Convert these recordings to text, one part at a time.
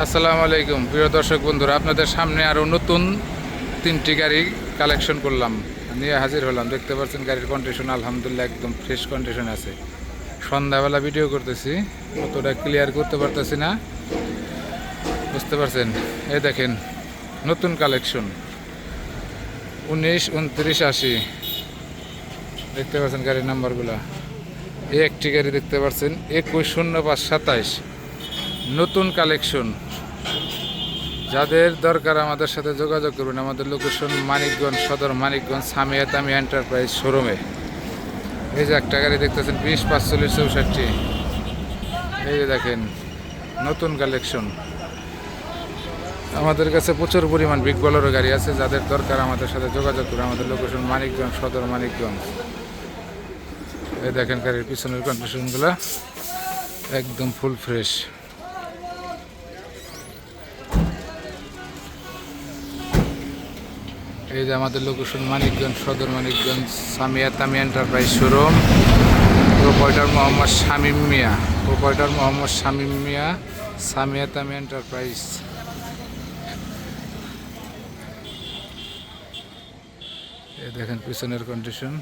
আসসালামু আলাইকুম প্রিয় দর্শক বন্ধুরা, আপনাদের সামনে আরও নতুন 3টি গাড়ি কালেকশন করলাম, নিয়ে হাজির হলাম। দেখতে পাচ্ছেন গাড়ির কন্ডিশন আলহামদুলিল্লাহ একদম ফ্রেশ কন্ডিশন আছে। সন্ধ্যাবেলা ভিডিও করতেছি, অতটা ক্লিয়ার করতে পারতেছি না, বুঝতে পারছেন। এই দেখেন নতুন কালেকশন 19, 29, 80। দেখতে পাচ্ছেন গাড়ির নাম্বারগুলো। এই একটি গাড়ি দেখতে পাচ্ছেন 210527, নতুন কালেকশন। যাদের দরকার আমাদের সাথে যোগাযোগ করবেন। আমাদের লোকেশন মানিকগঞ্জ সদর, মানিকগঞ্জ সামিয়া তামিয়া এন্টারপ্রাইজ শোরুমে। এই যে একটা গাড়ি দেখতেছেন 20, 45, 64। এই যে দেখেন নতুন কালেকশন। আমাদের কাছে প্রচুর পরিমাণ বিগ বলেরো গাড়ি আছে। যাদের দরকার আমাদের সাথে যোগাযোগ করুন। আমাদের লোকেশন মানিকগঞ্জ সদর, মানিকগঞ্জ। এই দেখেন গাড়ির পিছনের কন্ডিশনগুলো একদম ফুল ফ্রেশ। এই যে আমাদের location Manikganj Sadar, Manikganj Samia Tamia enterprise showroom. Proprietor Mohammad Shamim Mia, proprietor Mohammad Shamim Mia, Samia Tamia enterprise. এই দেখেন পিছনের কন্ডিশন।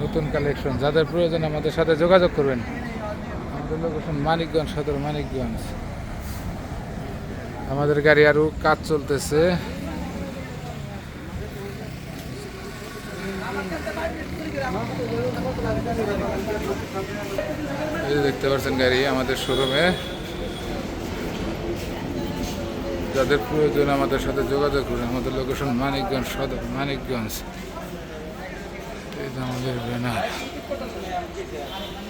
নতুন কালেকশন, যাদের প্রয়োজন আমাদের সাথে যোগাযোগ করবেন। আমাদের লোকেশন মানিকগঞ্জ সদর, মানিকগঞ্জ। আমাদের গাড়ি আরও কাজ চলতেছে। এই যে দেখতে পাচ্ছেন গাড়ি আমাদের শোরুমে। যাদের প্রয়োজন আমাদের সাথে যোগাযোগ করুন। আমাদের লোকেশন মানিকগঞ্জ সদর, মানিকগঞ্জ। এই যে আমাদের ব্যানার।